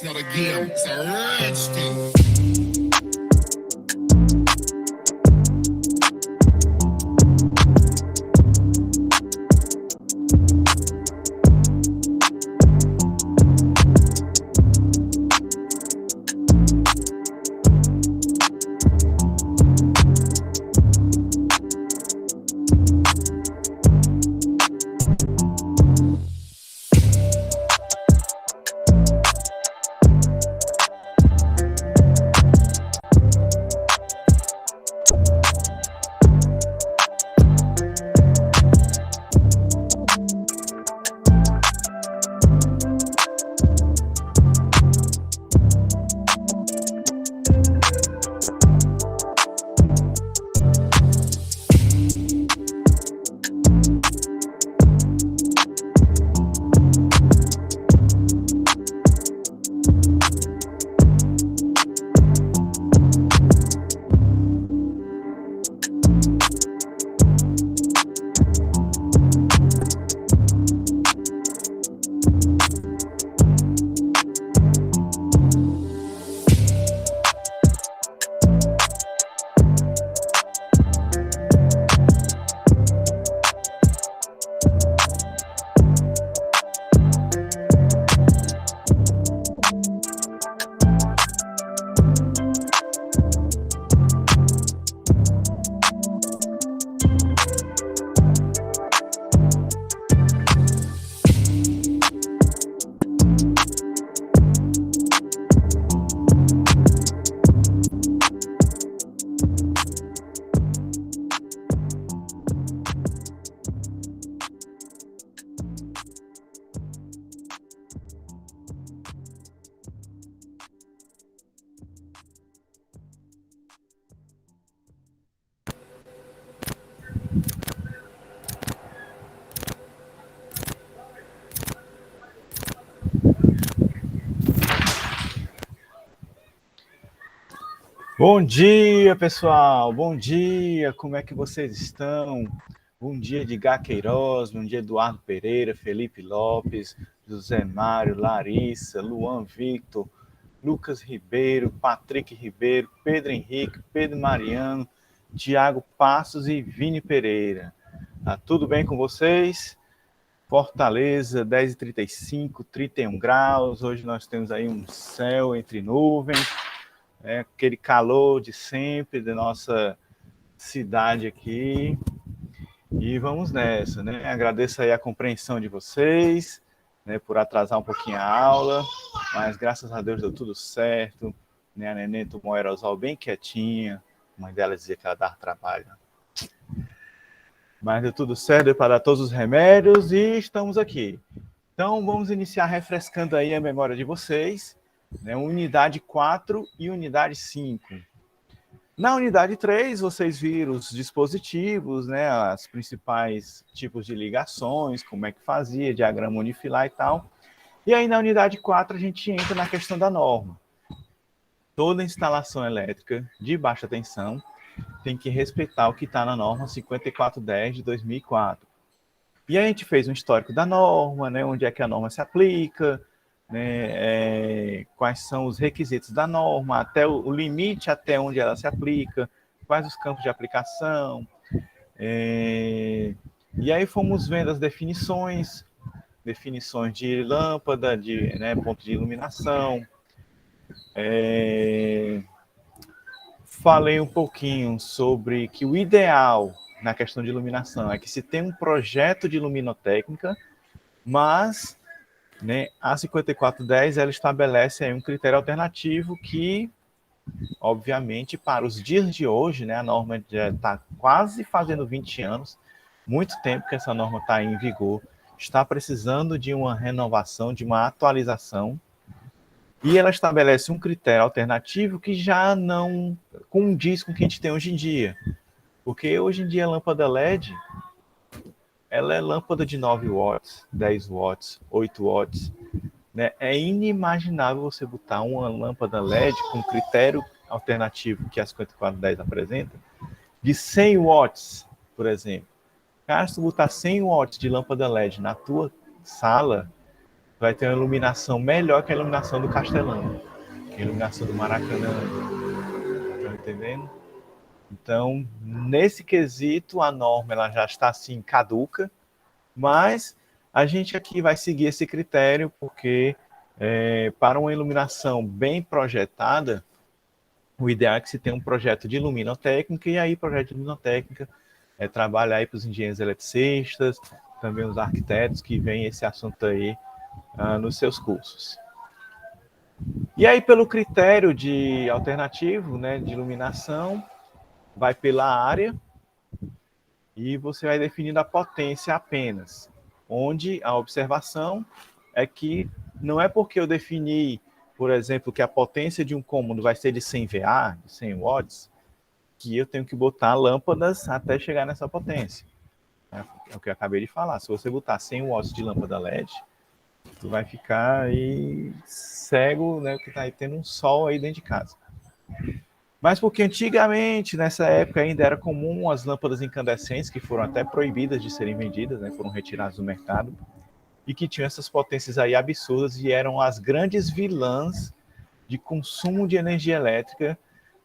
It's not a game, it's a rich thing. Bom dia, pessoal! Bom dia! Como é que vocês estão? Bom dia de Gá Queiroz, bom dia Eduardo Pereira, Felipe Lopes, José Mário, Larissa, Luan Victor, Lucas Ribeiro, Patrick Ribeiro, Pedro Henrique, Pedro Mariano, Tiago Passos e Vini Pereira. Tá tudo bem com vocês? Fortaleza, 10h35, 31 graus. Hoje nós temos aí um céu entre nuvens. Aquele calor de sempre da nossa cidade aqui. E vamos nessa, né? Agradeço aí a compreensão de vocês, né, por atrasar um pouquinho a aula, mas graças a Deus deu tudo certo, né? A neném tomou aerosol bem quietinha, a mãe dela dizia que ela dava trabalho. Mas deu tudo certo, deu para dar todos os remédios e estamos aqui. Então vamos iniciar refrescando aí a memória de vocês, né, unidade 4 e unidade 5. Na unidade 3, vocês viram os dispositivos, né, os principais tipos de ligações, como é que fazia, diagrama unifilar e tal. E aí na unidade 4 a gente entra na questão da norma. Toda instalação elétrica de baixa tensão tem que respeitar o que está na norma 5410 de 2004. E aí a gente fez um histórico da norma, né, onde é que a norma se aplica, né, quais são os requisitos da norma, até o limite até onde ela se aplica, quais os campos de aplicação. E aí fomos vendo as definições de lâmpada, de, né, ponto de iluminação. Falei um pouquinho sobre que o ideal na questão de iluminação é que se tem um projeto de luminotécnica, mas, né, a 5410 ela estabelece aí um critério alternativo que, obviamente, para os dias de hoje, né, a norma já está quase fazendo 20 anos, muito tempo que essa norma está em vigor, está precisando de uma renovação, de uma atualização, e ela estabelece um critério alternativo que já não condiz com o que a gente tem hoje em dia. Porque hoje em dia a lâmpada LED, ela é lâmpada de 9 watts, 10 watts, 8 watts. Né? É inimaginável você botar uma lâmpada LED com critério alternativo que a 5410 apresenta, de 100 watts, por exemplo. Cara, se tu botar 100 watts de lâmpada LED na tua sala, vai ter uma iluminação melhor que a iluminação do Castelão, que é a iluminação do Maracanã. Estão entendendo? Então, nesse quesito, a norma ela já está assim caduca, mas a gente aqui vai seguir esse critério porque para uma iluminação bem projetada, o ideal é que se tenha um projeto de luminotécnica, e aí projeto de luminotécnica trabalha aí para os engenheiros eletricistas, também os arquitetos que veem esse assunto aí nos seus cursos. E aí, pelo critério de alternativo, né, de iluminação, vai pela área e você vai definindo a potência apenas, onde a observação é que não é porque eu defini, por exemplo, que a potência de um cômodo vai ser de 100 VA, de 100 watts, que eu tenho que botar lâmpadas até chegar nessa potência. É o que eu acabei de falar. Se você botar 100 watts de lâmpada LED, tu vai ficar aí cego, né, que tá aí tendo um sol aí dentro de casa. Mas porque antigamente, nessa época, ainda era comum as lâmpadas incandescentes, que foram até proibidas de serem vendidas, né, foram retiradas do mercado, e que tinham essas potências aí absurdas e eram as grandes vilãs de consumo de energia elétrica,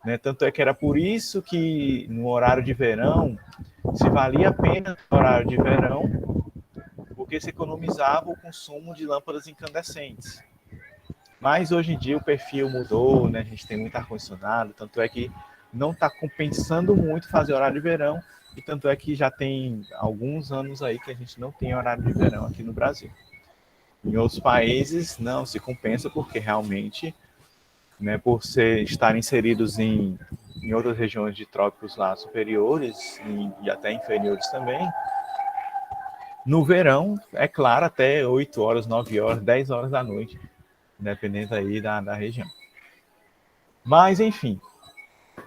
né? Tanto é que era por isso que no horário de verão se valia a pena no horário de verão, porque se economizava o consumo de lâmpadas incandescentes. Mas hoje em dia o perfil mudou, né? A gente tem muito ar-condicionado, tanto é que não está compensando muito fazer horário de verão, e tanto é que já tem alguns anos aí que a gente não tem horário de verão aqui no Brasil. Em outros países não se compensa, porque realmente, né, por estar inseridos em outras regiões de trópicos lá superiores e até inferiores também, no verão, é claro, até 8 horas, 9 horas, 10 horas da noite, dependendo aí da região. Mas, enfim.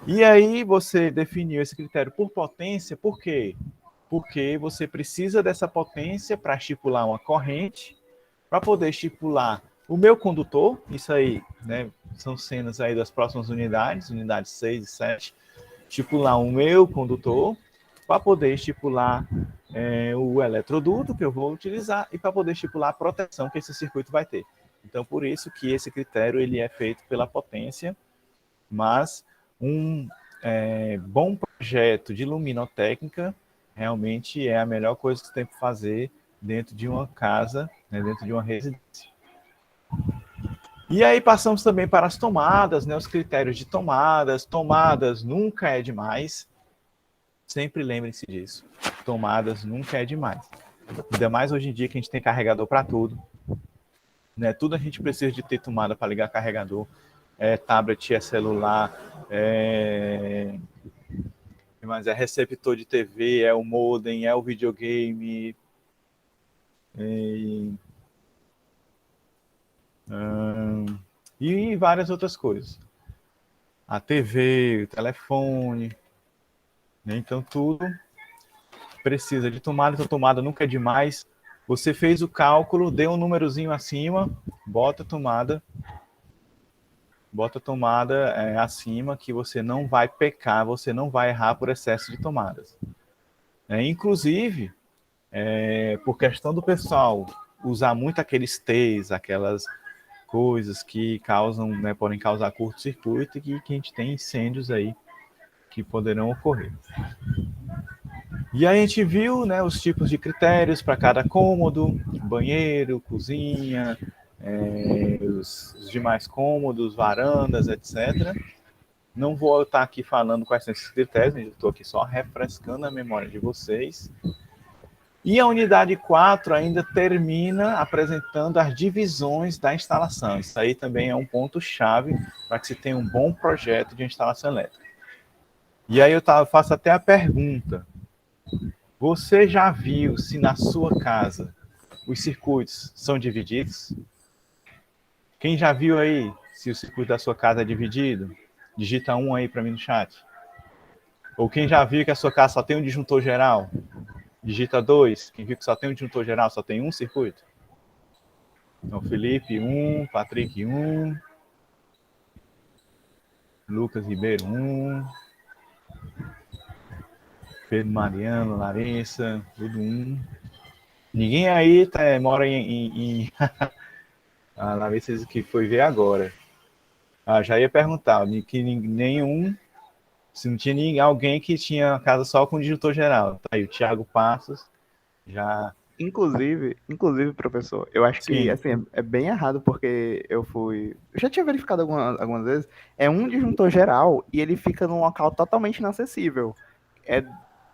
E aí você definiu esse critério por potência, por quê? Porque você precisa dessa potência para estipular uma corrente, para poder estipular o meu condutor, isso aí, né, são cenas aí das próximas unidades 6 e 7, estipular o meu condutor, para poder estipular o eletroduto que eu vou utilizar e para poder estipular a proteção que esse circuito vai ter. Então, por isso que esse critério ele é feito pela potência, mas um bom projeto de luminotécnica realmente é a melhor coisa que você tem para fazer dentro de uma casa, né, dentro de uma residência. E aí passamos também para as tomadas, né, os critérios de tomadas. Tomadas nunca é demais. Sempre lembrem-se disso. Tomadas nunca é demais. Ainda mais hoje em dia que a gente tem carregador para tudo. Né? Tudo a gente precisa de ter tomada para ligar carregador. Tablet, celular, mas é receptor de TV, é o modem, é o videogame, e várias outras coisas. A TV, o telefone, né? Então tudo precisa de tomada. Então tomada nunca é demais. Você fez o cálculo, deu um númerozinho acima, bota a tomada acima, que você não vai pecar, você não vai errar por excesso de tomadas. Inclusive, por questão do pessoal usar muito aqueles T's, aquelas coisas que causam, né, podem causar curto-circuito e que a gente tem incêndios aí que poderão ocorrer. E aí a gente viu, né, os tipos de critérios para cada cômodo, banheiro, cozinha, os demais cômodos, varandas, etc. Não vou estar aqui falando quais são esses critérios, eu estou aqui só refrescando a memória de vocês. E a unidade 4 ainda termina apresentando as divisões da instalação. Isso aí também é um ponto-chave para que se tenha um bom projeto de instalação elétrica. E aí eu faço até a pergunta: você já viu se na sua casa os circuitos são divididos? Quem já viu aí se o circuito da sua casa é dividido? Digita 1 aí para mim no chat. Ou quem já viu que a sua casa só tem um disjuntor geral? Digita 2. Quem viu que só tem um disjuntor geral, só tem um circuito? Então, Felipe, 1. Patrick, 1. Lucas Ribeiro, 1. Pedro Mariano, Larissa, tudo 1. Ninguém aí mora em Ah, lá ver se que foi ver agora. Ah, já ia perguntar, que nenhum, se não tinha ninguém, alguém que tinha casa só com disjuntor geral. Tá aí, o Thiago Passos já. Inclusive, professor, eu acho que Sim, assim, é bem errado porque eu já tinha verificado algumas vezes, é um disjuntor geral e ele fica num local totalmente inacessível. É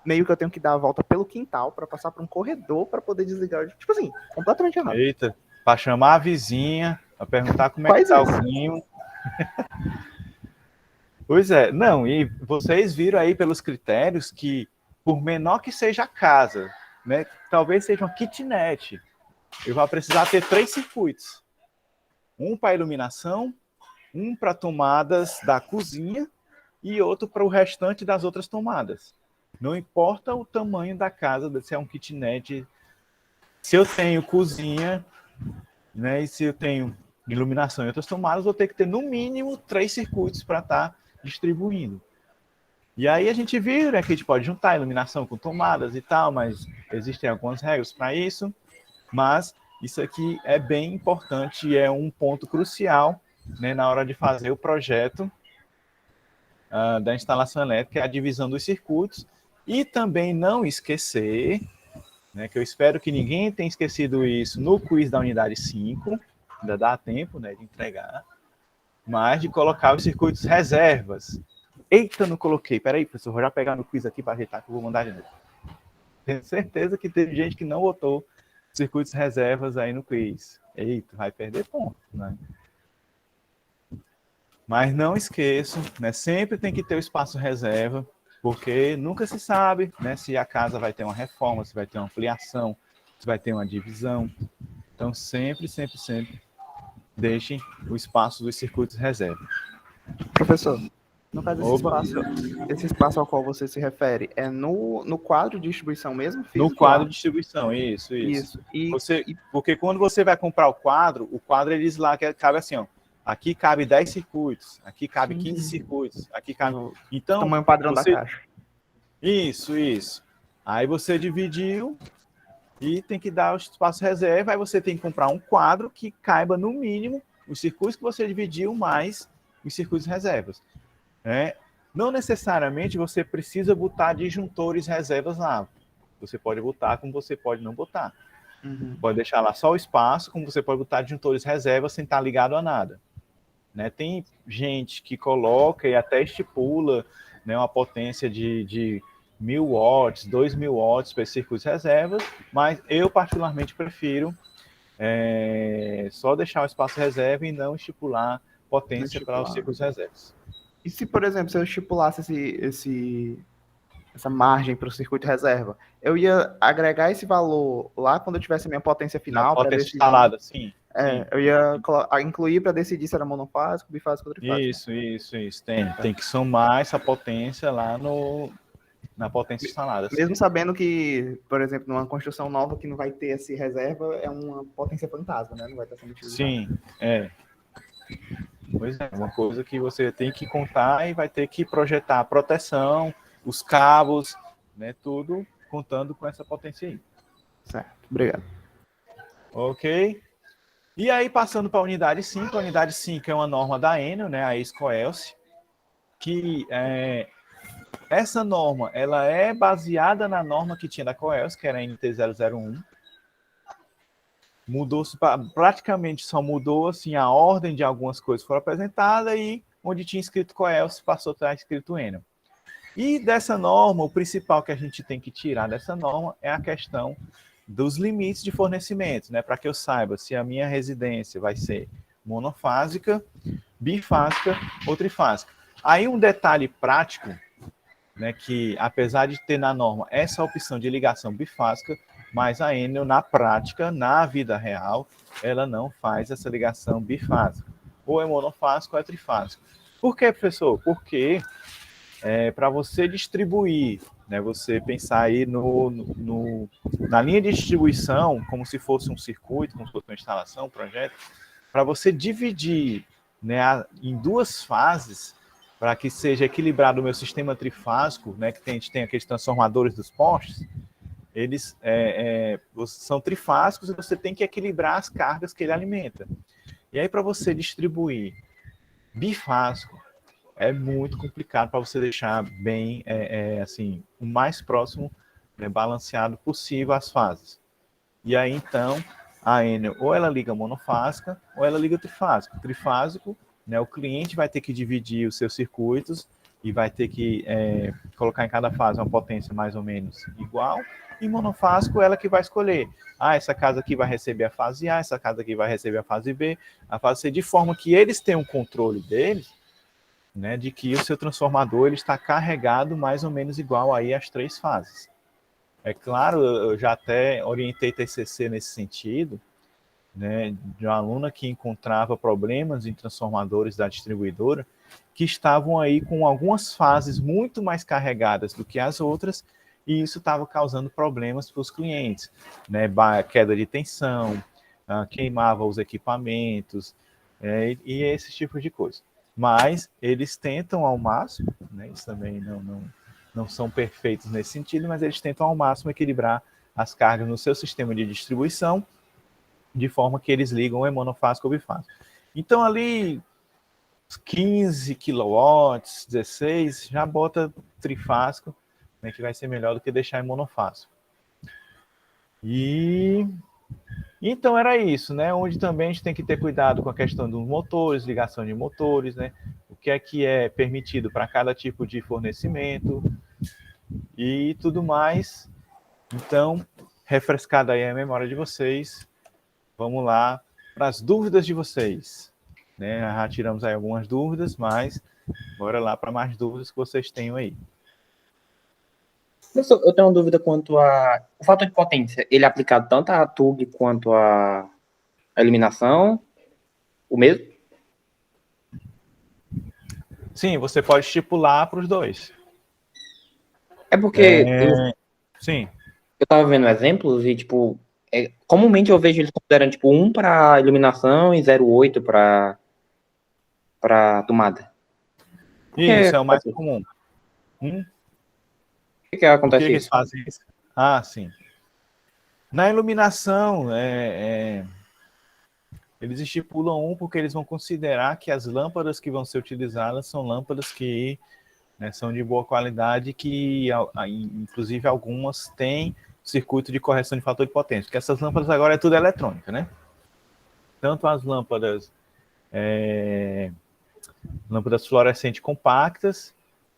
meio que eu tenho que dar a volta pelo quintal para passar por um corredor para poder desligar. Tipo assim, completamente errado. eita, para chamar a vizinha, para perguntar como é que Faz tá o isso. clima. Pois é, não, e vocês viram aí pelos critérios que, por menor que seja a casa, né, talvez seja uma kitnet, eu vou precisar ter 3 circuitos. Um para iluminação, um para tomadas da cozinha e outro para o restante das outras tomadas. Não importa o tamanho da casa, se é um kitnet, se eu tenho cozinha, né, e se eu tenho iluminação e outras tomadas, vou ter que ter no mínimo 3 circuitos para estar distribuindo. E aí a gente viu, né, que a gente pode juntar iluminação com tomadas e tal, mas existem algumas regras para isso. Mas isso aqui é bem importante e é um ponto crucial, né, na hora de fazer o projeto da instalação elétrica, a divisão dos circuitos. E também não esquecer, né, que eu espero que ninguém tenha esquecido isso no quiz da unidade 5, ainda dá tempo, né, de entregar, mas de colocar os circuitos reservas. Eita, não coloquei. Peraí, professor, vou já pegar no quiz aqui para ajeitar que eu vou mandar de novo. Tenho certeza que teve gente que não botou circuitos reservas aí no quiz. Eita, vai perder ponto, né? Mas não esqueçam, né? Sempre tem que ter o espaço reserva, porque nunca se sabe, né, se a casa vai ter uma reforma, se vai ter uma ampliação, se vai ter uma divisão. Então sempre, sempre, sempre deixem o espaço dos circuitos reserva. Professor, no caso, Oba. esse espaço ao qual você se refere, é no quadro de distribuição mesmo, No físico quadro lá? de distribuição, isso. Isso. Porque quando você vai comprar o quadro ele diz lá que cabe assim, ó, aqui cabe 10 circuitos, aqui cabe 15 circuitos, aqui cabe... Então, Tamanho padrão da você... caixa. Isso. Aí você dividiu e tem que dar o espaço reserva, aí você tem que comprar um quadro que caiba no mínimo os circuitos que você dividiu mais os circuitos reservas. Não necessariamente você precisa botar disjuntores reservas lá. Você pode botar como você pode não botar. Pode deixar lá só o espaço, como você pode botar disjuntores reservas sem estar ligado a nada. Né? Tem gente que coloca e até estipula, né, uma potência de 1.000 watts, 2.000 watts para circuitos reservas, mas eu particularmente prefiro só deixar o espaço reserva e não estipular potência para os circuitos reservas. E se, por exemplo, se eu estipulasse essa margem para o circuito reserva, eu ia agregar esse valor lá quando eu tivesse a minha potência final para potência decidir. instalada, sim. Eu ia incluir para decidir se era monofásico, bifásico ou trifásico. Isso. Tem que somar essa potência lá na potência instalada. Mesmo sabendo que, por exemplo, numa construção nova que não vai ter esse reserva, é uma potência fantasma, né? Não vai estar sendo utilizada. Sim, Pois é, uma coisa que você tem que contar e vai ter que projetar a proteção, os cabos, né, tudo contando com essa potência aí. Certo, obrigado. Ok? E aí, passando para a unidade 5 é uma norma da Enel, né, a ESCOELSE, que essa norma ela é baseada na norma que tinha da COELSE, que era a NT001. Praticamente só mudou assim, a ordem de algumas coisas que foram apresentadas e onde tinha escrito COELSE passou a estar escrito Enel. E dessa norma, o principal que a gente tem que tirar dessa norma é a questão dos limites de fornecimento, né? Para que eu saiba se a minha residência vai ser monofásica, bifásica ou trifásica. Aí um detalhe prático, né, que apesar de ter na norma essa opção de ligação bifásica, mas a Enel, na prática, na vida real, ela não faz essa ligação bifásica. Ou é monofásico ou é trifásico. Por quê, professor? Porque para você distribuir, né, você pensar aí na linha de distribuição, como se fosse um circuito, como se fosse uma instalação, um projeto, para você dividir, né, em 2 fases, para que seja equilibrado o meu sistema trifásico, né, que a gente tem aqueles transformadores dos postes, eles são trifásicos e você tem que equilibrar as cargas que ele alimenta. E aí, para você distribuir bifásico, é muito complicado para você deixar bem, assim, o mais próximo, né, balanceado possível as fases. E aí, então, a Enel ou ela liga monofásica ou ela liga trifásico. Trifásico, né, o cliente vai ter que dividir os seus circuitos e vai ter que colocar em cada fase uma potência mais ou menos igual. E monofásico, ela que vai escolher. Ah, essa casa aqui vai receber a fase A, essa casa aqui vai receber a fase B, a fase C, de forma que eles tenham controle deles, né, de que o seu transformador ele está carregado mais ou menos igual aí às 3 fases. É claro, eu já até orientei TCC nesse sentido, né, de uma aluna que encontrava problemas em transformadores da distribuidora que estavam aí com algumas fases muito mais carregadas do que as outras, e isso estava causando problemas para os clientes, né, queda de tensão, queimava os equipamentos, e esse tipo de coisa. Mas eles tentam ao máximo, né, eles também não são perfeitos nesse sentido, mas eles tentam ao máximo equilibrar as cargas no seu sistema de distribuição, de forma que eles ligam em monofásico ou bifásico. Então, ali, 15 kW, 16, já bota trifásico, né, que vai ser melhor do que deixar em monofásico. E então era isso, né? Onde também a gente tem que ter cuidado com a questão dos motores, ligação de motores, né? O que é permitido para cada tipo de fornecimento e tudo mais. Então, refrescada aí a memória de vocês, vamos lá para as dúvidas de vocês, né? Já tiramos aí algumas dúvidas, mas bora lá para mais dúvidas que vocês tenham aí. Professor, eu tenho uma dúvida quanto a... O fator de potência, ele é aplicado tanto à TUG quanto à eliminação? O mesmo? Sim, você pode estipular para os dois. É porque Sim. eu tava vendo exemplos e, tipo, comumente eu vejo eles considerando, tipo, 1 para iluminação e 0,8 para tomada. Isso é o mais comum. Por que acontece Por que isso? eles fazem isso? Ah, sim. Na iluminação, eles estipulam 1 porque eles vão considerar que as lâmpadas que vão ser utilizadas são lâmpadas que, né, são de boa qualidade, que inclusive algumas têm circuito de correção de fator de potência, porque essas lâmpadas agora é tudo eletrônica, né? Tanto as lâmpadas fluorescentes compactas,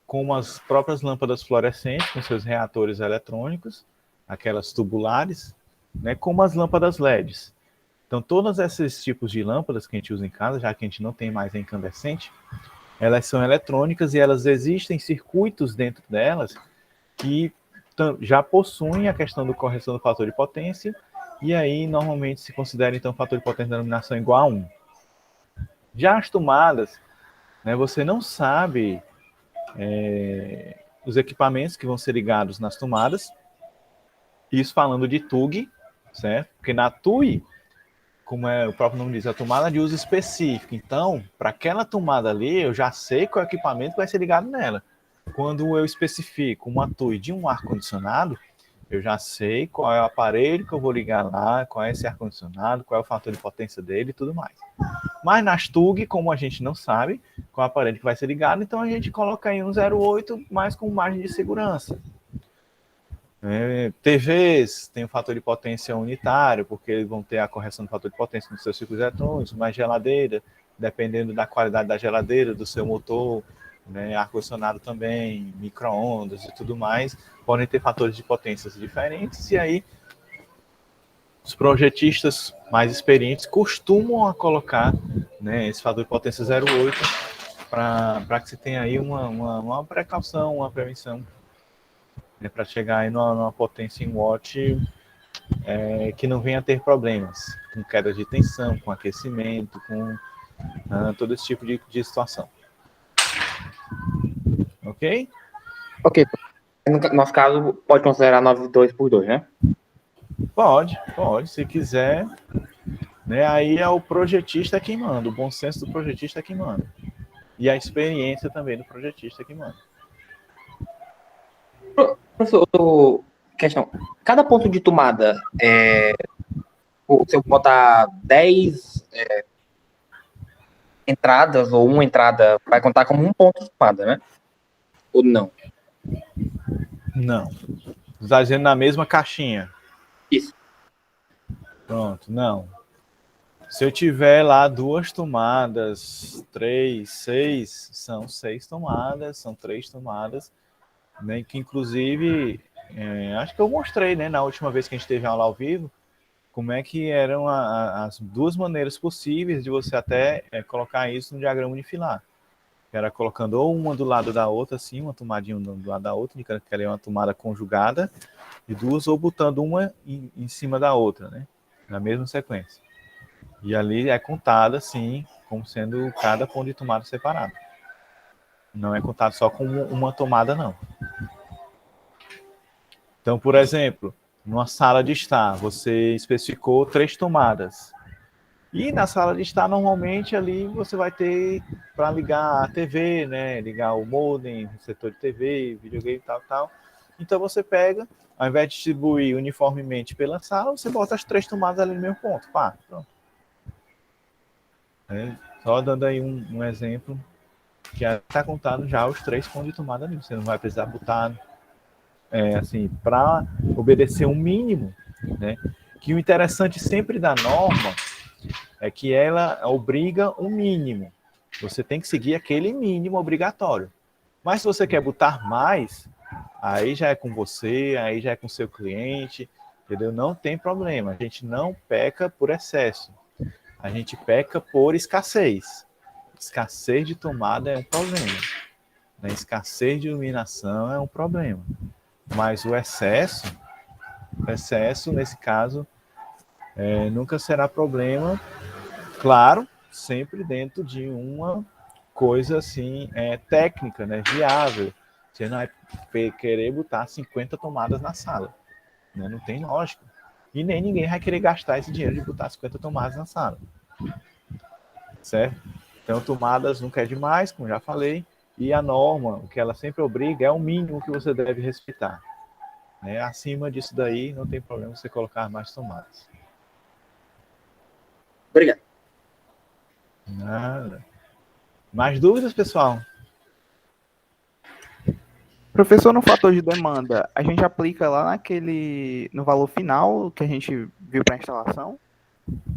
como as próprias lâmpadas fluorescentes com seus reatores eletrônicos, aquelas tubulares, né, como as lâmpadas LEDs. Então, todos esses tipos de lâmpadas que a gente usa em casa, já que a gente não tem mais a incandescente, elas são eletrônicas e elas existem circuitos dentro delas que já possuem a questão da correção do fator de potência, e aí normalmente se considera então o fator de potência da iluminação igual a 1. Já as tomadas, né, você não sabe os equipamentos que vão ser ligados nas tomadas, isso falando de TUG, certo? Porque na TUI, como o próprio nome diz, a tomada de uso específico. Então, para aquela tomada ali, eu já sei qual equipamento vai ser ligado nela. Quando eu especifico uma TUI de um ar-condicionado, eu já sei qual é o aparelho que eu vou ligar lá, qual é esse ar-condicionado, qual é o fator de potência dele e tudo mais. Mas nas TUG, como a gente não sabe qual é o aparelho que vai ser ligado, então a gente coloca aí um 0,8, mas com margem de segurança. TVs tem o fator de potência unitário, porque eles vão ter a correção do fator de potência nos seus circuitos eletrônicos, mas geladeira, dependendo da qualidade da geladeira, do seu motor, né, ar-condicionado também, micro-ondas e tudo mais, podem ter fatores de potências diferentes, e aí os projetistas mais experientes costumam a colocar, né, esse fator de potência 0,8 para que se tenha aí uma precaução, uma prevenção, né, para chegar aí numa potência em watt que não venha a ter problemas com queda de tensão, com aquecimento, com todo esse tipo de situação. Ok? Ok. No nosso caso, pode considerar 9,2 por 2, né? Pode, se quiser. Né? Aí é o projetista quem manda, o bom senso do projetista quem manda. E a experiência também do projetista quem manda. Professor, questão. Cada ponto de tomada, se eu botar 10 entradas ou uma entrada vai contar como um ponto de tomada, né? Ou não? Não. Você está dizendo na mesma caixinha. Isso. Pronto, não. Se eu tiver lá 2 tomadas, 3, 6, são 6 tomadas, são 3 tomadas, né, que inclusive, acho que eu mostrei, né, na última vez que a gente teve aula ao vivo, como é que eram as 2 maneiras possíveis de você até colocar isso no diagrama unifilar. Era colocando ou uma do lado da outra, assim, uma tomadinha do lado da outra, indicando que ela é uma tomada conjugada, e 2, ou botando uma em cima da outra, né, na mesma sequência. E ali é contada, assim, como sendo cada ponto de tomada separado. Não é contado só como uma tomada, não. Então, por exemplo, numa sala de estar, você especificou 3 tomadas. E na sala de estar, normalmente, ali você vai ter para ligar a TV, né? Ligar o modem, o setor de TV, videogame e tal. Então, você pega, ao invés de distribuir uniformemente pela sala, você bota as 3 tomadas ali no mesmo ponto. Pá, pronto. Só dando aí um exemplo, que está contando já os 3 pontos de tomada ali. Você não vai precisar botar, assim, para obedecer um mínimo, né? Que o interessante sempre da norma é que ela obriga um mínimo. Você tem que seguir aquele mínimo obrigatório. Mas se você quer botar mais, aí já é com você, aí já é com o seu cliente, entendeu? Não tem problema. A gente não peca por excesso. A gente peca por escassez. Escassez de tomada é um problema. A escassez de iluminação é um problema. Mas o excesso nesse caso, nunca será problema. Claro, sempre dentro de uma coisa assim, técnica, né, viável. Você não vai querer botar 50 tomadas na sala, né? Não tem lógica. E nem ninguém vai querer gastar esse dinheiro de botar 50 tomadas na sala. Certo? Então, tomadas nunca é demais, como já falei, e a norma, o que ela sempre obriga, é o mínimo que você deve respeitar. Né? Acima disso daí, não tem problema você colocar mais tomadas. Obrigado. Nada. Mais dúvidas, pessoal? Professor, no fator de demanda, a gente aplica lá no valor final que a gente viu para a instalação?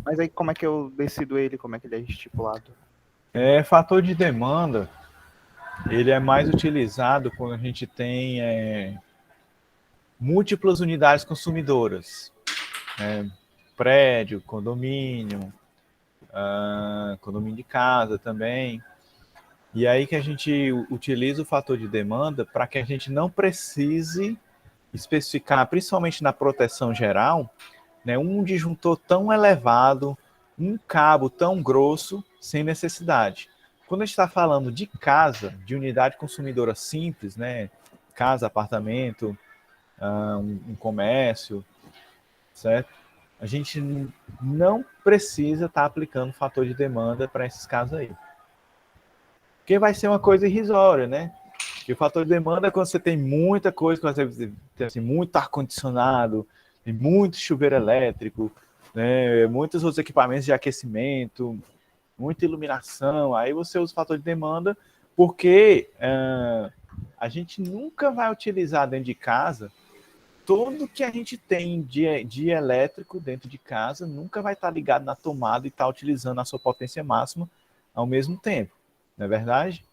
Mas aí como é que eu decido ele, como é que ele é estipulado? Fator de demanda, ele é mais utilizado quando a gente tem múltiplas unidades consumidoras. Prédio, condomínio, condomínio de casa também. E aí que a gente utiliza o fator de demanda para que a gente não precise especificar, principalmente na proteção geral, né, um disjuntor tão elevado, um cabo tão grosso, sem necessidade. Quando a gente está falando de casa, de unidade consumidora simples, né, casa, apartamento, um comércio, certo? A gente não precisa estar aplicando fator de demanda para esses casos aí. Porque vai ser uma coisa irrisória, né? Porque o fator de demanda é quando você tem muita coisa, quando você tem assim, muito ar-condicionado, muito chuveiro elétrico, né? Muitos outros equipamentos de aquecimento, muita iluminação. Aí você usa o fator de demanda porque a gente nunca vai utilizar dentro de casa tudo que a gente tem de elétrico dentro de casa, nunca vai estar ligado na tomada e estar utilizando a sua potência máxima ao mesmo tempo. Não é verdade?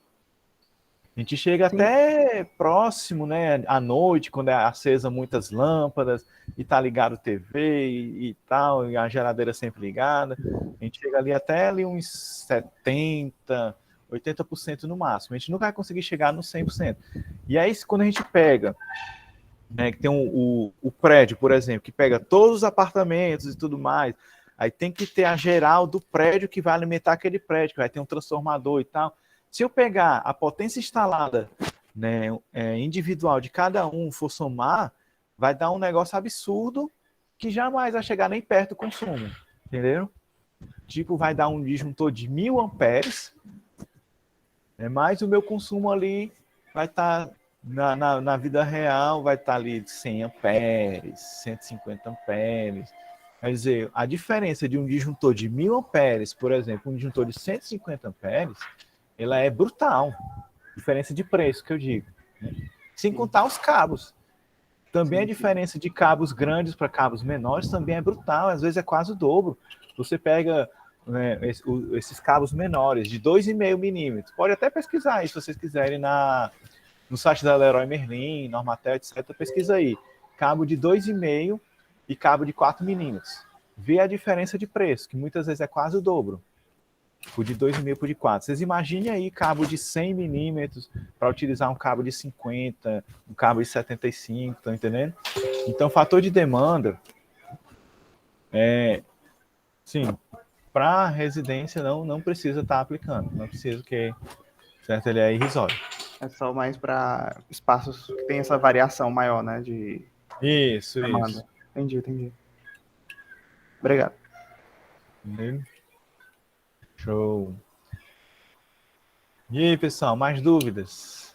A gente chega Sim. até próximo, né, à noite, quando é acesa muitas lâmpadas e tá ligado TV e tal, e a geladeira sempre ligada. A gente chega ali até ali uns 70, 80% no máximo. A gente nunca vai conseguir chegar no 100%. E aí, quando a gente pega, né, que tem o prédio, por exemplo, que pega todos os apartamentos e tudo mais, aí tem que ter a geral do prédio que vai alimentar aquele prédio, que vai ter um transformador e tal. Se eu pegar a potência instalada, né, individual de cada um, for somar, vai dar um negócio absurdo que jamais vai chegar nem perto do consumo, entendeu? Tipo, vai dar um disjuntor de 1000 amperes, né, mas o meu consumo ali vai estar, na vida real, vai estar ali 100 amperes, 150 amperes, Quer dizer, a diferença de um disjuntor de 1000 amperes, por exemplo, um disjuntor de 150 amperes, ela é brutal. Diferença de preço, que eu digo. Né? Sem contar os cabos. Também a diferença de cabos grandes para cabos menores também é brutal, às vezes é quase o dobro. Você pega, né, esses cabos menores, de 2,5 milímetros, pode até pesquisar aí, se vocês quiserem, no site da Leroy Merlin, Normatel, etc., pesquisa aí. Cabo de 2,5 e cabo de 4 milímetros. Vê a diferença de preço, que muitas vezes é quase o dobro. O de 2,5 por de 4. Vocês imaginem aí cabo de 100 milímetros para utilizar um cabo de 50, um cabo de 75, estão entendendo? Então, fator de demanda, sim, para residência não precisa estar aplicando, não precisa, porque certo, ele é irrisório. É só mais para espaços que tem essa variação maior, né, de Isso, demanda. isso. Entendi. Obrigado. Entendeu? Show. E aí, pessoal, mais dúvidas?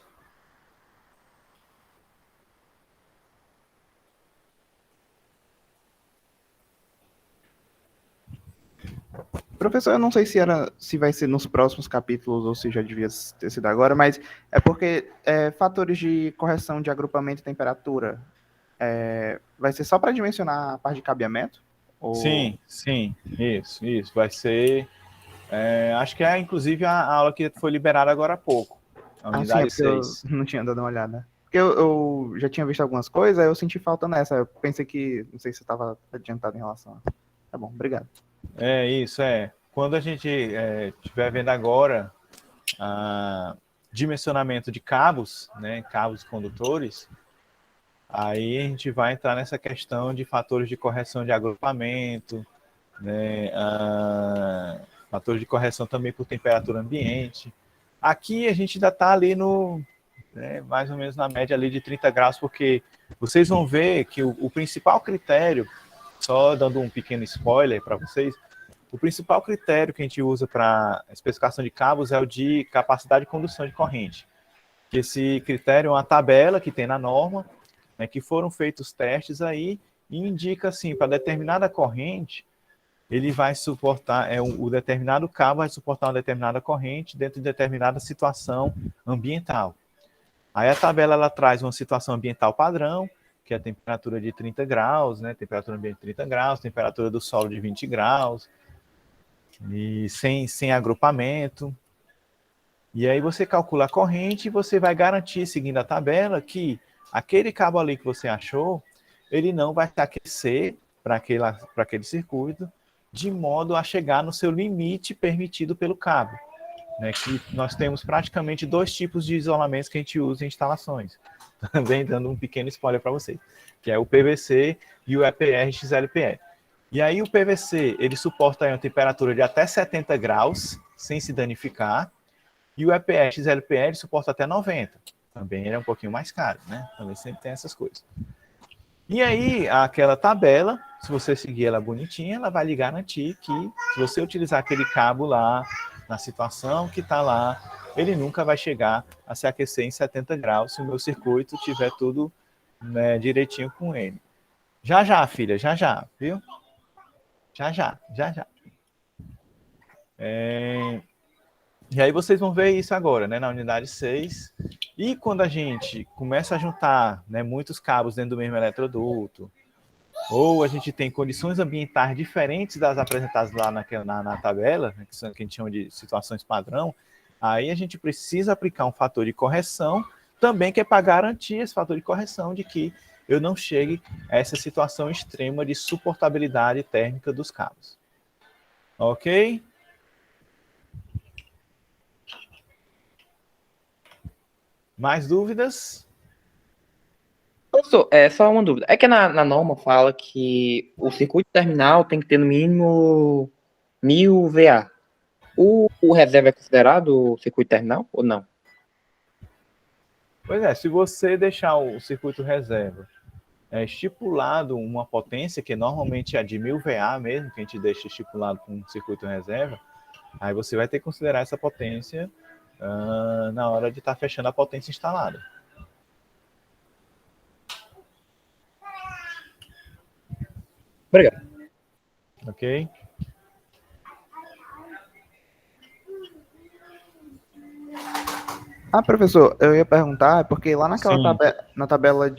Professor, eu não sei se vai ser nos próximos capítulos ou se já devia ter sido agora, mas é porque fatores de correção de agrupamento e temperatura vai ser só para dimensionar a parte de cabeamento? Ou... Sim, isso. Vai ser. Acho que é inclusive a aula que foi liberada agora há pouco. A unidade sim, é 6. eu não tinha dado uma olhada. Porque eu já tinha visto algumas coisas, aí eu senti falta nessa. Eu pensei que, não sei se você estava adiantado em relação a... Tá bom, obrigado. Isso. Quando a gente estiver vendo agora dimensionamento de cabos, né, cabos condutores, aí a gente vai entrar nessa questão de fatores de correção de agrupamento, né, fatores de correção também por temperatura ambiente. Aqui a gente ainda está ali mais ou menos na média ali de 30 graus, porque vocês vão ver que o principal critério, só dando um pequeno spoiler para vocês, o principal critério que a gente usa para especificação de cabos é o de capacidade de condução de corrente. Esse critério é uma tabela que tem na norma, né, que foram feitos testes aí, e indica assim, para determinada corrente, ele vai suportar, o determinado cabo vai suportar uma determinada corrente dentro de determinada situação ambiental. Aí a tabela ela traz uma situação ambiental padrão, que é a temperatura de 30 graus, né? Temperatura ambiente de 30 graus, temperatura do solo de 20 graus, e sem agrupamento. E aí você calcula a corrente e você vai garantir, seguindo a tabela, que aquele cabo ali que você achou, ele não vai se aquecer para aquele circuito, de modo a chegar no seu limite permitido pelo cabo. Né, que nós temos praticamente 2 tipos de isolamentos que a gente usa em instalações. Também dando um pequeno spoiler para vocês, que é o PVC e o EPR XLPE. E aí o PVC, ele suporta aí uma temperatura de até 70 graus, sem se danificar, e o EPR XLPE ele suporta até 90. Também ele é um pouquinho mais caro, né? Também sempre tem essas coisas. E aí, aquela tabela, se você seguir ela bonitinha, ela vai lhe garantir que, se você utilizar aquele cabo lá, na situação que está lá, ele nunca vai chegar a se aquecer em 70 graus se o meu circuito tiver tudo, né, direitinho com ele. Já, filha, já, viu? Já. E aí vocês vão ver isso agora, né, na unidade 6. E quando a gente começa a juntar, né, muitos cabos dentro do mesmo eletroduto, ou a gente tem condições ambientais diferentes das apresentadas lá na tabela, né, que a gente chama de situações padrão, aí a gente precisa aplicar um fator de correção, também que é para garantir esse fator de correção de que eu não chegue a essa situação extrema de suportabilidade térmica dos cabos. Ok? Mais dúvidas? Professor, só uma dúvida. É que na norma fala que o circuito terminal tem que ter no mínimo 1000 VA. O reserva é considerado o circuito terminal ou não? Pois é, se você deixar o circuito reserva estipulado uma potência, que normalmente é de 1000 VA mesmo, que a gente deixa estipulado com um circuito reserva, aí você vai ter que considerar essa potência na hora de estar fechando a potência instalada. Obrigado. Ok? Ah, professor, eu ia perguntar, porque lá naquela Sim, na tabela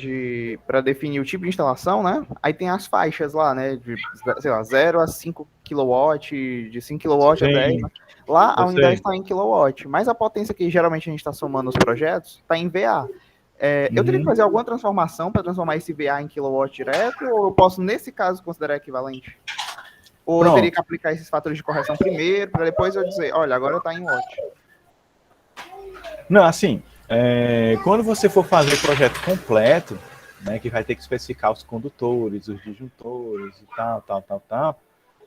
para definir o tipo de instalação, né? Aí tem as faixas lá, né? De, sei lá, 0 a 5 kW, de 5 kW a 10, sim, né? Lá a eu unidade sei. está em kilowatt, mas a potência que geralmente a gente está somando nos projetos está em VA. Eu teria que Uhum. fazer alguma transformação para transformar esse VA em kilowatt direto, ou eu posso, nesse caso, considerar equivalente? Ou eu teria que Pronto. aplicar esses fatores de correção primeiro, para depois eu dizer, olha, agora está em watt. Não, assim, quando você for fazer o projeto completo, né, que vai ter que especificar os condutores, os disjuntores e tal,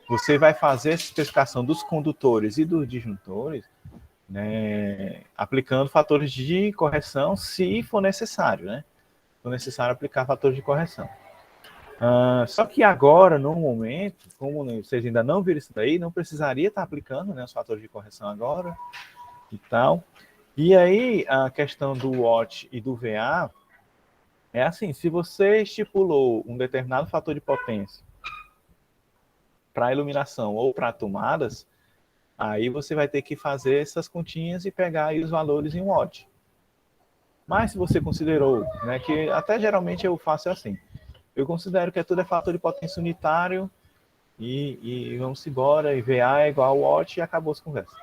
você vai fazer essa especificação dos condutores e dos disjuntores, né, aplicando fatores de correção se for necessário, né? Se for necessário aplicar fatores de correção. Só que agora, no momento, como vocês ainda não viram isso daí, não precisaria estar aplicando, né, os fatores de correção agora e tal. E aí, a questão do watt e do VA é assim, se você estipulou um determinado fator de potência para iluminação ou para tomadas, aí você vai ter que fazer essas continhas e pegar aí os valores em watt. Mas se você considerou, né, que até geralmente eu faço assim, eu considero que tudo é fator de potência unitário e vamos embora, e VA é igual a watt e acabou as conversas.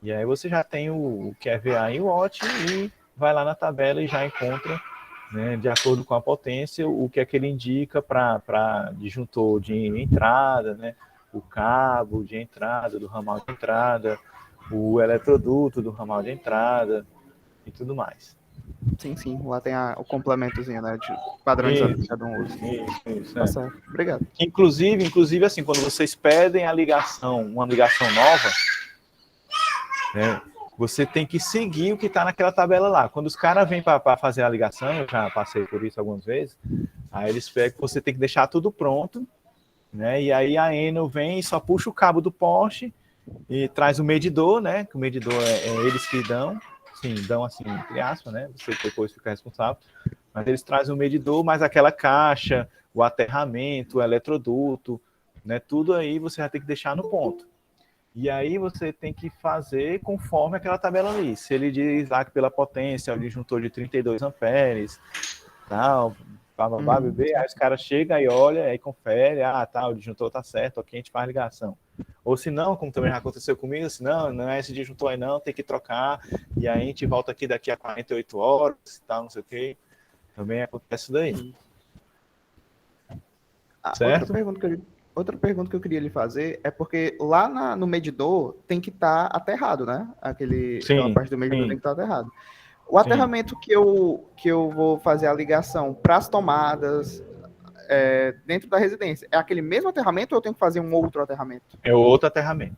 E aí você já tem o que é VA em watt e vai lá na tabela e já encontra, né, de acordo com a potência, o que é que ele indica para disjuntor de entrada, né, o cabo de entrada, do ramal de entrada, o eletroduto do ramal de entrada e tudo mais. Sim, sim, lá tem o complementozinho, né? De padronizado que Isso, cada um usa. isso, Tá certo, obrigado. Inclusive, assim, quando vocês pedem a ligação, uma ligação nova, né, você tem que seguir o que está naquela tabela lá. Quando os caras vêm para fazer a ligação, eu já passei por isso algumas vezes, aí eles pegam que você tem que deixar tudo pronto, né? E aí a Enel vem e só puxa o cabo do poste e traz o medidor, né? Que o medidor é eles que dão, sim, dão assim, entre aspas, né? Você depois fica responsável. Mas eles trazem o medidor, mais aquela caixa, o aterramento, o eletroduto, né? Tudo aí você vai ter que deixar no ponto. E aí você tem que fazer conforme aquela tabela ali. Se ele diz lá que pela potência, o disjuntor de 32 amperes, tal, bababá, bebê, aí os caras chegam e olham, aí confere, tá, o disjuntor tá certo, aqui a gente faz ligação. Ou se não, como também já aconteceu comigo, assim, não é esse disjuntor aí não, tem que trocar, e aí a gente volta aqui daqui a 48 horas, tal, não sei o quê. Também acontece isso daí. Outra Certo? pergunta que eu queria lhe fazer é porque lá no medidor tem que estar aterrado, né? Aquela Sim, parte do medidor tem sim, que estar aterrado. O sim. aterramento que eu vou fazer a ligação para as tomadas dentro da residência, é aquele mesmo aterramento ou eu tenho que fazer um outro aterramento? É outro aterramento.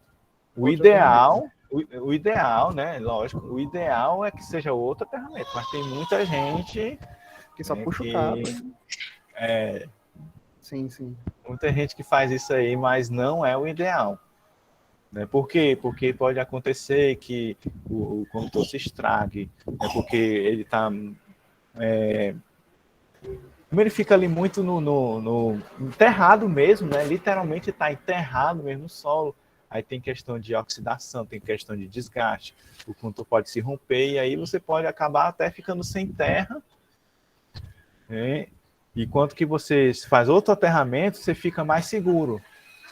O Outro aterramento, né? ideal, né? Lógico, o ideal é que seja outro aterramento, mas tem muita gente, Que só né, puxa o cabo. Sim, sim. muita gente que faz isso aí, mas não é o ideal. Né? Por quê? Porque pode acontecer que o condutor se estrague, né? Porque ele está. Como ele fica ali muito no enterrado mesmo, né? Literalmente está enterrado mesmo no solo. Aí tem questão de oxidação, tem questão de desgaste. O condutor pode se romper e aí você pode acabar até ficando sem terra. Né? E quanto que você faz outro aterramento, você fica mais seguro.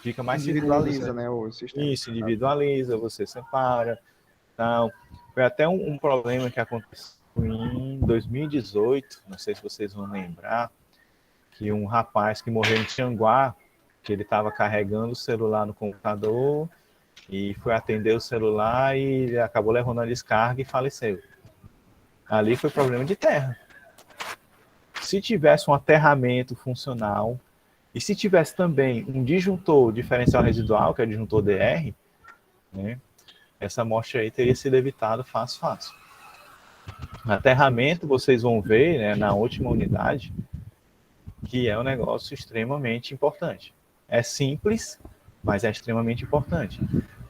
Fica mais seguro. Individualiza, né, o sistema. Isso, individualiza, você separa. Tal. Foi até um problema que aconteceu em 2018, não sei se vocês vão lembrar, que um rapaz que morreu em Tianguá, que ele estava carregando o celular no computador e foi atender o celular e ele acabou levando a descarga e faleceu. Ali foi problema de terra. Se tivesse um aterramento funcional e se tivesse também um disjuntor diferencial residual, que é o disjuntor DR, né, essa morte aí teria sido evitada fácil. Aterramento, vocês vão ver, né, na última unidade, que é um negócio extremamente importante. É simples, mas é extremamente importante.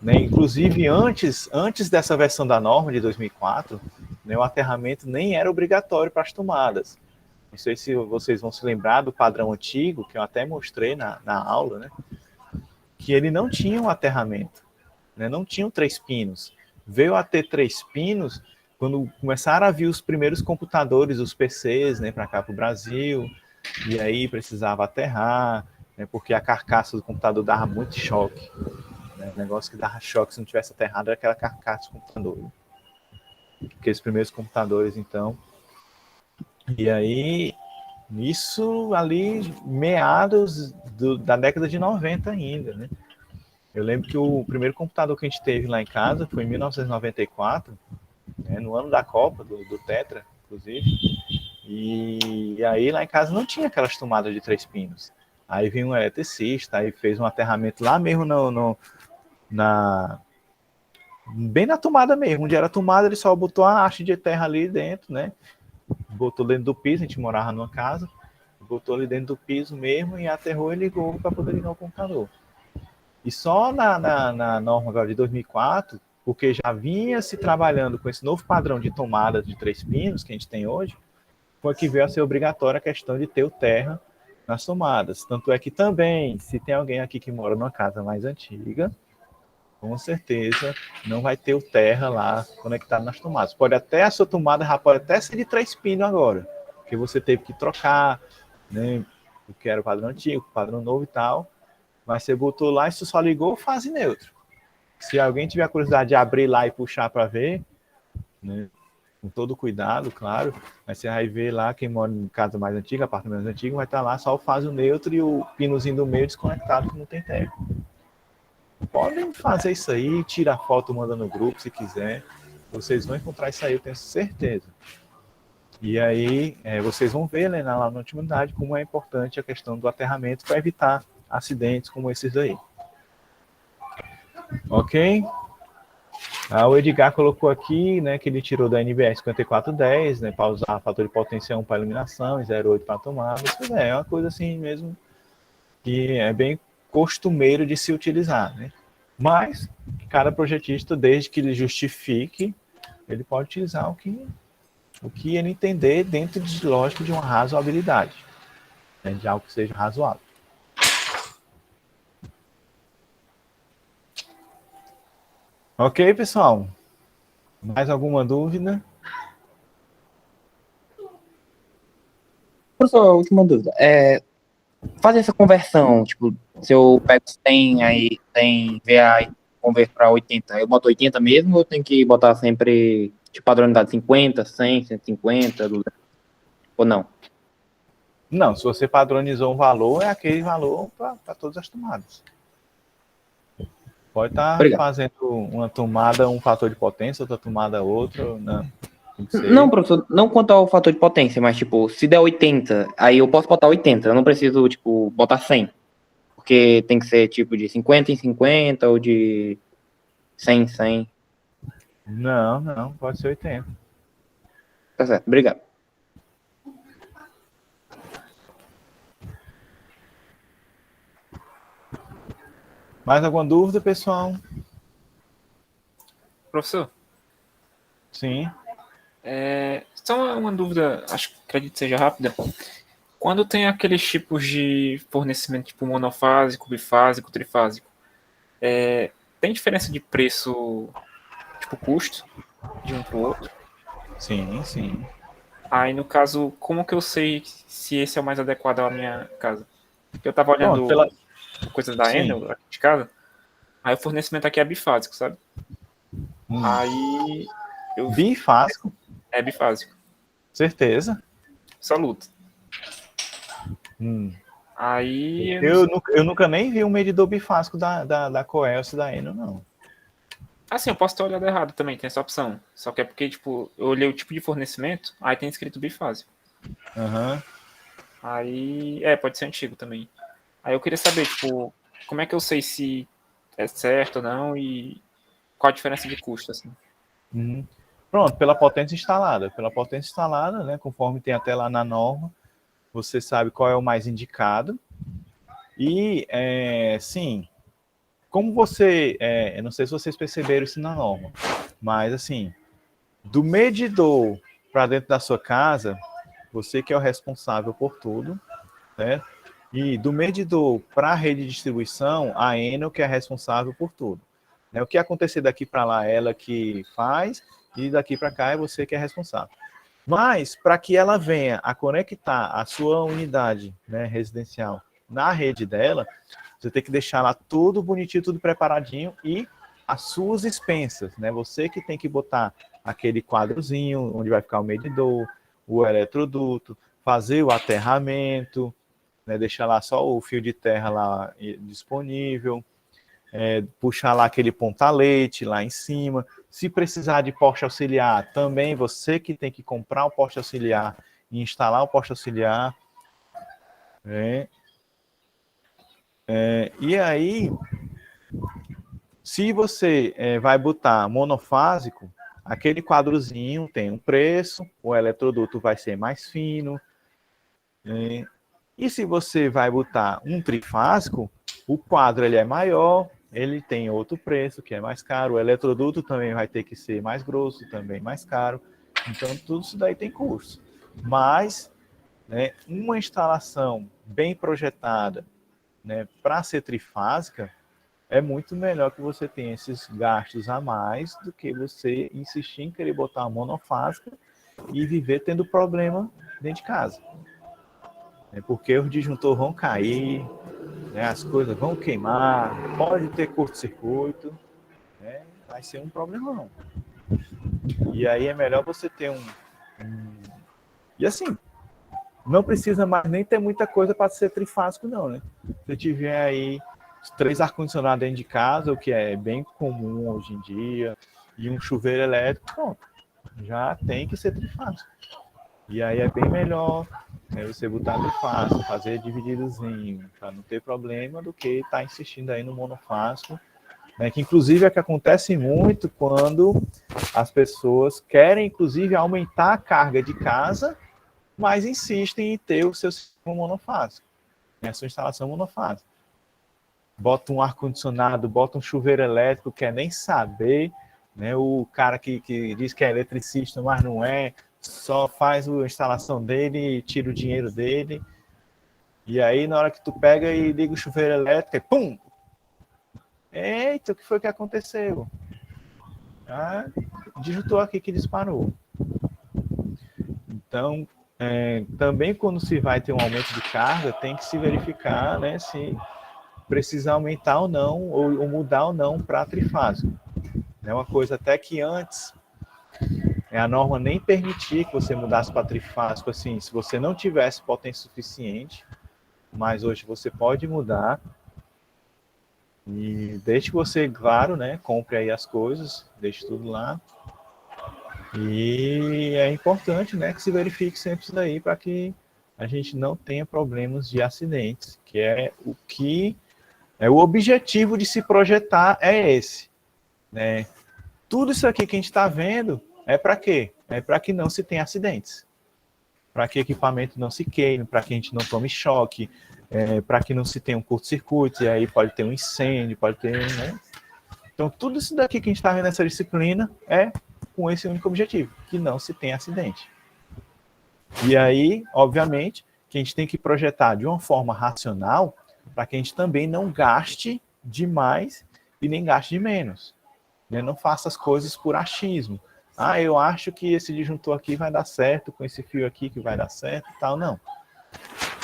Né? Inclusive, antes dessa versão da norma de 2004, né, o aterramento nem era obrigatório para as tomadas. Não sei se vocês vão se lembrar do padrão antigo, que eu até mostrei na aula, né? que ele não tinha um aterramento, né? Não tinham 3 pinos. Veio a ter 3 pinos quando começaram a vir os primeiros computadores, os PCs, né, para cá para o Brasil, e aí precisava aterrar, né, porque a carcaça do computador dava muito choque. Né? O negócio que dava choque se não tivesse aterrado era aquela carcaça do computador. Aqueles primeiros computadores, então. E aí, isso ali, meados da década de 90 ainda, né? Eu lembro que o primeiro computador que a gente teve lá em casa foi em 1994, né, no ano da Copa, do Tetra, inclusive. E aí lá em casa não tinha aquelas tomadas de 3 pinos. Aí veio um eletricista, aí fez um aterramento lá mesmo bem na tomada mesmo. Onde era a tomada, ele só botou a haste de terra ali dentro, né? Botou dentro do piso, a gente morava numa casa, botou ali dentro do piso mesmo e aterrou e ligou para poder ligar o computador. E só na norma agora de 2004, porque já vinha se trabalhando com esse novo padrão de tomada de 3 pinos que a gente tem hoje, foi que veio a ser obrigatória a questão de ter o terra nas tomadas. Tanto é que também, se tem alguém aqui que mora numa casa mais antiga, com certeza não vai ter o terra lá conectado nas tomadas. Pode até a sua tomada já pode até ser de 3 pinos agora, porque você teve que trocar, né, o que era o padrão antigo, o padrão novo e tal, mas você botou lá e você só ligou fase neutro. Se alguém tiver a curiosidade de abrir lá e puxar para ver, né, com todo cuidado, claro, mas você vai ver lá, quem mora em casa mais antiga, apartamento mais antigo, vai estar lá só o fase neutro e o pinozinho do meio desconectado, que não tem terra. Podem fazer isso aí, tira a foto, manda no grupo se quiser. Vocês vão encontrar isso aí, eu tenho certeza. E aí vocês vão ver, né, lá na última unidade como é importante a questão do aterramento para evitar acidentes como esses aí. Ok? O Edgar colocou aqui, né, que ele tirou da NBR 5410, né, para usar fator de potência 1 para iluminação e 0,8 para tomada. É uma coisa assim mesmo que é bem costumeiro de se utilizar, né? Mas cada projetista, desde que ele justifique, ele pode utilizar o que ele entender dentro de lógica de uma razoabilidade, né, de algo que seja razoável. Ok, pessoal? Mais alguma dúvida? Professor, última dúvida. Fazer essa conversão, tipo, se eu pego 100, aí 100 VA e converto para 80, eu boto 80 mesmo ou eu tenho que botar sempre, tipo, padronidade 50, 100, 150, 200, ou não? Não, se você padronizou um valor, é aquele valor para todas as tomadas. Pode estar fazendo uma tomada, um fator de potência, outra tomada, outra, não. Não, professor, não quanto ao fator de potência, mas, tipo, se der 80, aí eu posso botar 80, eu não preciso, tipo, botar 100. Porque tem que ser, tipo, de 50 em 50 ou de 100 em 100. Não, pode ser 80. Tá certo, obrigado. Mais alguma dúvida, pessoal? Professor? Sim. Só uma dúvida, acredito que seja rápida. Quando tem aqueles tipos de fornecimento, tipo monofásico, bifásico, trifásico, tem diferença de preço, tipo custo, de um para o outro? Sim, sim. Aí, no caso, como que eu sei se esse é o mais adequado à minha casa? Porque eu tava olhando coisas da Enel, aqui de casa, aí o fornecimento aqui é bifásico, sabe? Aí... Bifásico? É bifásico. Certeza. Absoluto. Aí... Eu nunca nem vi um medidor bifásico da Coelce da Enel, não. Assim, eu posso ter olhado errado também, tem essa opção. Só que é porque, tipo, eu olhei o tipo de fornecimento, aí tem escrito bifásico. Aí, pode ser antigo também. Aí eu queria saber, tipo, como é que eu sei se é certo ou não e qual a diferença de custo, assim. Pronto, pela potência instalada. Pela potência instalada, né, conforme tem até lá na norma, você sabe qual é o mais indicado. E, sim, como você... eu não sei se vocês perceberam isso na norma, mas, assim, do medidor para dentro da sua casa, você que é o responsável por tudo, né? E do medidor para a rede de distribuição, a Enel que é responsável por tudo. Né? O que acontecer daqui para lá, ela que faz, e daqui para cá é você que é responsável. Mas, para que ela venha a conectar a sua unidade, né, residencial na rede dela, você tem que deixar lá tudo bonitinho, tudo preparadinho e as suas expensas, né? Você que tem que botar aquele quadrozinho onde vai ficar o medidor, o eletroduto, fazer o aterramento, né? Deixar lá só o fio de terra lá disponível, puxar lá aquele pontalete lá em cima. Se precisar de poste auxiliar, também você que tem que comprar o poste auxiliar e instalar o poste auxiliar. E aí, se você vai botar monofásico, aquele quadrozinho tem um preço, o eletroduto vai ser mais fino. E se você vai botar um trifásico, o quadro ele é maior, ele tem outro preço, que é mais caro. O eletroduto também vai ter que ser mais grosso, também mais caro. Então, tudo isso daí tem custo. Mas, né, uma instalação bem projetada, né, para ser trifásica, é muito melhor que você tenha esses gastos a mais do que você insistir em querer botar uma monofásica e viver tendo problema dentro de casa. Porque os disjuntores vão cair, né, as coisas vão queimar, pode ter curto-circuito, né, vai ser um problemão. E aí é melhor você ter E assim, não precisa mais nem ter muita coisa para ser trifásico, não, né? Se tiver aí 3 ar-condicionados dentro de casa, o que é bem comum hoje em dia, e um chuveiro elétrico, pronto, já tem que ser trifásico. E aí é bem melhor, né, você botar trifásico, fazer divididozinho, para não ter problema, do que estar insistindo aí no monofásico, né, que inclusive é que acontece muito quando as pessoas querem, inclusive, aumentar a carga de casa, mas insistem em ter o seu sistema monofásico, né, a sua instalação monofásica. Bota um ar-condicionado, bota um chuveiro elétrico, quer nem saber, né, o cara que diz que é eletricista, mas não é, só faz a instalação dele, tira o dinheiro dele, e aí na hora que tu pega e liga o chuveiro elétrico, pum! Eita, o que foi que aconteceu? Disjuntor aqui que disparou. Então, também quando se vai ter um aumento de carga, tem que se verificar, né, se precisa aumentar ou não, ou mudar ou não para trifásico. É uma coisa até que antes a norma nem permitia que você mudasse para trifásico, assim, se você não tivesse potência suficiente, mas hoje você pode mudar. E desde que você, claro, né, compre aí as coisas, deixe tudo lá. E é importante, né, que se verifique sempre isso daí para que a gente não tenha problemas de acidentes, que é o objetivo de se projetar é esse, né? Tudo isso aqui que a gente está vendo é para quê? É para que não se tenha acidentes, para que o equipamento não se queime, para que a gente não tome choque, para que não se tenha um curto-circuito, e aí pode ter um incêndio, pode ter, né? Então, tudo isso daqui que a gente está vendo nessa disciplina é com esse único objetivo, que não se tenha acidente. E aí, obviamente, que a gente tem que projetar de uma forma racional para que a gente também não gaste demais e nem gaste de menos. Né? Não faça as coisas por achismo. Eu acho que esse disjuntor aqui vai dar certo, com esse fio aqui que vai dar certo e tal. Não.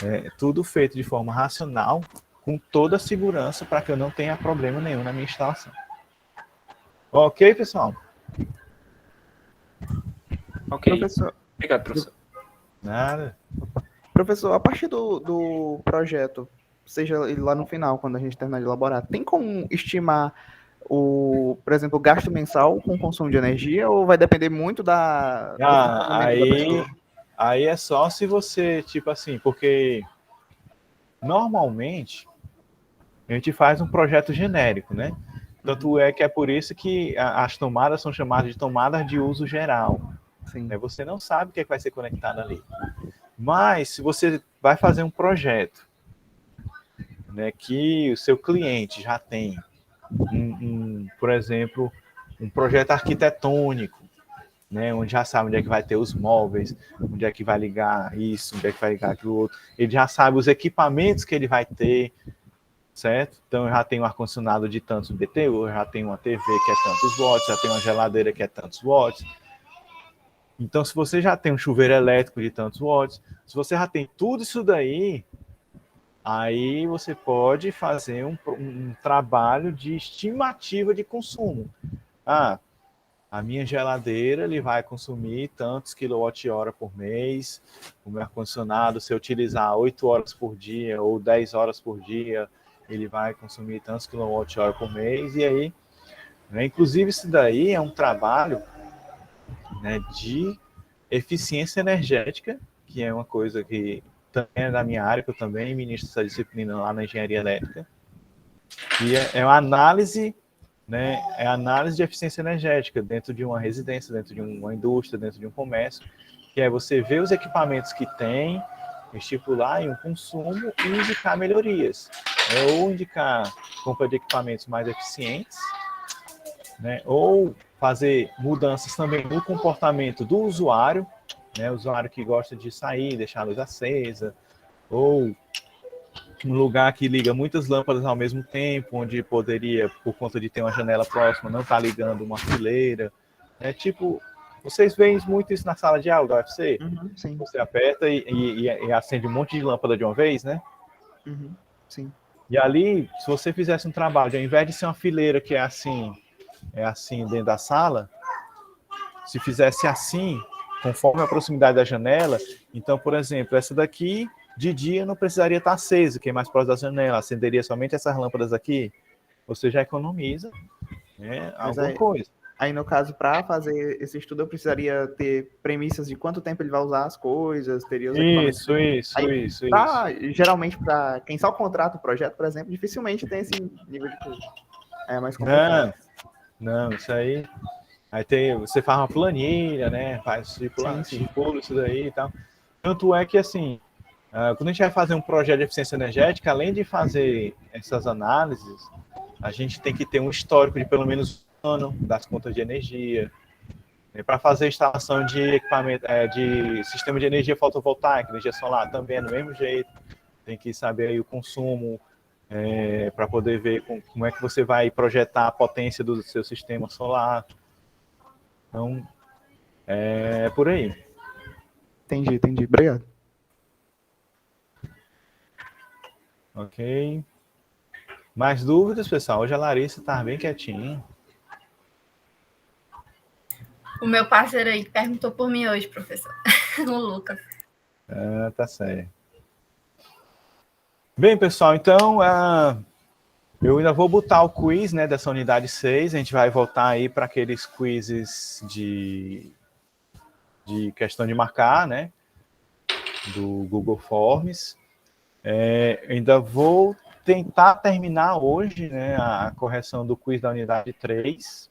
É tudo feito de forma racional, com toda a segurança, para que eu não tenha problema nenhum na minha instalação. Ok, pessoal? Ok. Professor, Obrigado, professor. Nada. professor, a partir do projeto, seja ele lá no final, quando a gente terminar de elaborar, tem como estimar por exemplo, o gasto mensal com consumo de energia, ou vai depender muito do funcionamento da pessoa? Aí é só se você, tipo assim, porque normalmente a gente faz um projeto genérico, né? Tanto é que é por isso que as tomadas são chamadas de tomadas de uso geral. Sim. Né? Você não sabe o que vai ser conectado ali. Mas se você vai fazer um projeto, né, que o seu cliente já tem, por exemplo, um projeto arquitetônico, né, onde já sabe onde é que vai ter os móveis, onde é que vai ligar isso, onde é que vai ligar aquilo outro. Ele já sabe os equipamentos que ele vai ter, certo? Então, eu já tenho um ar-condicionado de tantos BTU, eu já tenho uma TV que é tantos watts, já tenho uma geladeira que é tantos watts. Então, se você já tem um chuveiro elétrico de tantos watts, se você já tem tudo isso daí, aí você pode fazer um trabalho de estimativa de consumo. Ah, a minha geladeira ele vai consumir tantos quilowatt-hora por mês, o meu ar-condicionado, se eu utilizar 8 horas por dia ou 10 horas por dia, ele vai consumir tantos quilowatt-hora por mês, e aí, né, inclusive isso daí é um trabalho, né, de eficiência energética, que é uma coisa que também é da minha área, que eu também ministro essa disciplina lá na engenharia elétrica, e é uma análise, né, é análise de eficiência energética dentro de uma residência, dentro de uma indústria, dentro de um comércio, que é você ver os equipamentos que tem, estipular um consumo e indicar melhorias, né, ou indicar compra de equipamentos mais eficientes, né, ou fazer mudanças também no comportamento do usuário, né, o usuário que gosta de sair, deixar a luz acesa, ou um lugar que liga muitas lâmpadas ao mesmo tempo, onde poderia, por conta de ter uma janela próxima, não estar ligando uma fileira. É tipo, vocês veem muito isso na sala de aula da UFC? Sim. Você aperta e acende um monte de lâmpada de uma vez, né? Sim. E ali, se você fizesse um trabalho, ao invés de ser uma fileira que é assim dentro da sala, se fizesse assim, conforme a proximidade da janela, então, por exemplo, essa daqui, de dia, não precisaria estar acesa, que é mais próximo da janela, acenderia somente essas lâmpadas aqui, você já economiza, né, alguma coisa. Aí, no caso, para fazer esse estudo, eu precisaria ter premissas de quanto tempo ele vai usar as coisas, teria os equipamentos. Isso. Geralmente, para quem só contrata o projeto, por exemplo, dificilmente tem esse nível de coisa. É mais complicado. Não, isso aí. Aí você faz uma planilha, né? Estipula isso daí e tal. Tanto é que, assim, quando a gente vai fazer um projeto de eficiência energética, além de fazer essas análises, a gente tem que ter um histórico de pelo menos um ano das contas de energia. Para fazer a instalação de equipamento, de sistema de energia fotovoltaica, energia solar, também é do mesmo jeito. Tem que saber aí o consumo, para poder ver como é que você vai projetar a potência do seu sistema solar. Então, é por aí. Entendi. Obrigado. Ok. Mais dúvidas, pessoal? Hoje a Larissa está bem quietinha. O meu parceiro aí perguntou por mim hoje, professor. O Lucas. Tá certo. Bem, pessoal, então eu ainda vou botar o quiz, né, dessa unidade 6. A gente vai voltar aí para aqueles quizzes de questão de marcar, né, do Google Forms. Ainda vou tentar terminar hoje, né, a correção do quiz da unidade 3,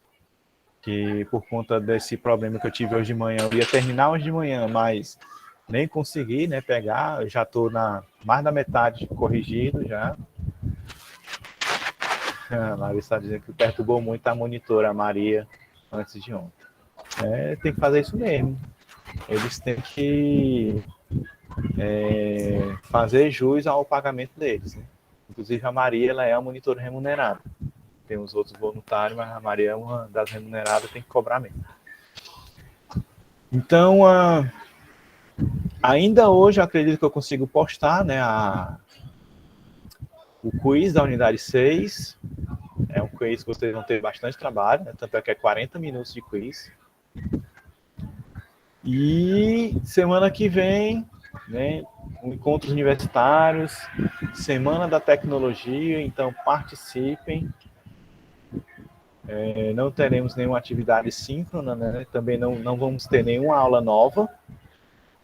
que por conta desse problema que eu tive hoje de manhã, eu ia terminar hoje de manhã, mas nem consegui, né, pegar. Eu já estou na mais da metade corrigido já. A Larissa está dizendo que perturbou muito a monitora, a Maria, antes de ontem. Tem que fazer isso mesmo. Eles têm que fazer jus ao pagamento deles, né? Inclusive a Maria, ela é a monitora remunerada. Tem os outros voluntários, mas a Maria é uma das remuneradas, tem que cobrar mesmo. Então, ainda hoje eu acredito que eu consigo postar, né, o quiz da unidade 6. É um quiz que vocês vão ter bastante trabalho, né? Tanto é que é 40 minutos de quiz. E semana que vem, né, encontros universitários, Semana da Tecnologia, então participem. Não teremos nenhuma atividade síncrona, né? Também não vamos ter nenhuma aula nova,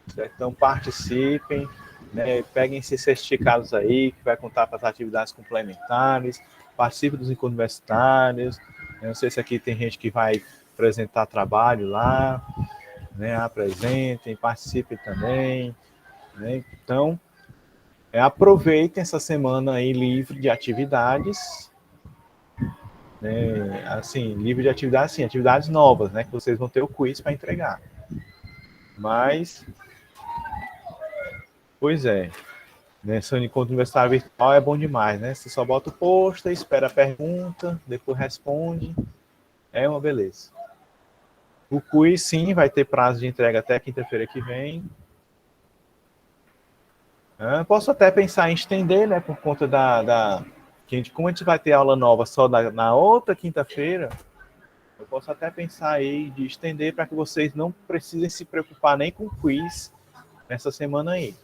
certo? Então participem, né? Peguem esses certificados aí, que vai contar para as atividades complementares, participem dos encontros universitários. Eu não sei se aqui tem gente que vai apresentar trabalho lá, né? Apresentem, participem também, né? Então, aproveitem essa semana aí livre de atividades, né? Assim, livro de atividades, sim, atividades novas, né? Que vocês vão ter o quiz para entregar. Mas, pois é, né? Seu encontro universitário virtual é bom demais, né? Você só bota o pôster, espera a pergunta, depois responde. É uma beleza. O quiz, sim, vai ter prazo de entrega até quinta-feira que vem. Posso até pensar em estender, né? Por conta como a gente vai ter aula nova só na outra quinta-feira, eu posso até pensar aí de estender para que vocês não precisem se preocupar nem com o quiz nessa semana aí.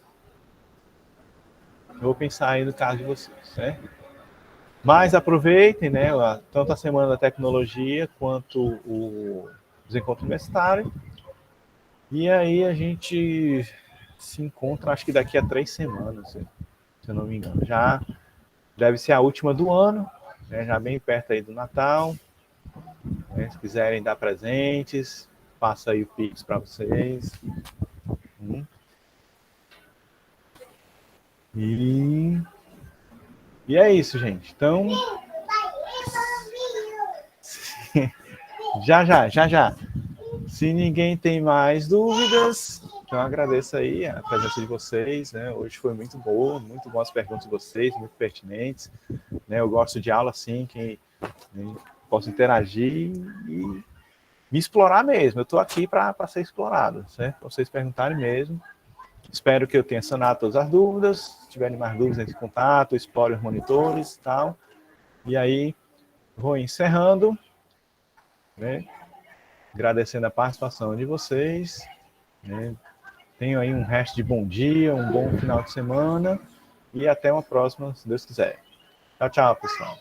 Eu vou pensar aí no caso de vocês, né? Mas aproveitem, né? Tanto a Semana da Tecnologia quanto os encontros universitários. E aí a gente se encontra, acho que daqui a 3 semanas, se eu não me engano. Já deve ser a última do ano, né? Já bem perto aí do Natal. Né? Se quiserem dar presentes, passa aí o Pix para vocês. E é isso, gente. Então, já. Se ninguém tem mais dúvidas, eu agradeço aí a presença de vocês, né? Hoje foi muito boa, muito boas perguntas de vocês, muito pertinentes, né? Eu gosto de aula assim, que posso interagir e me explorar mesmo. Eu estou aqui para ser explorado, certo? Para vocês perguntarem mesmo. Espero que eu tenha sanado todas as dúvidas. Se tiverem mais dúvidas, entre em contato, explore os monitores e tal. E aí, vou encerrando, né? Agradecendo a participação de vocês. Né? Tenho aí um resto de bom dia, um bom final de semana. E até uma próxima, se Deus quiser. Tchau, tchau, pessoal.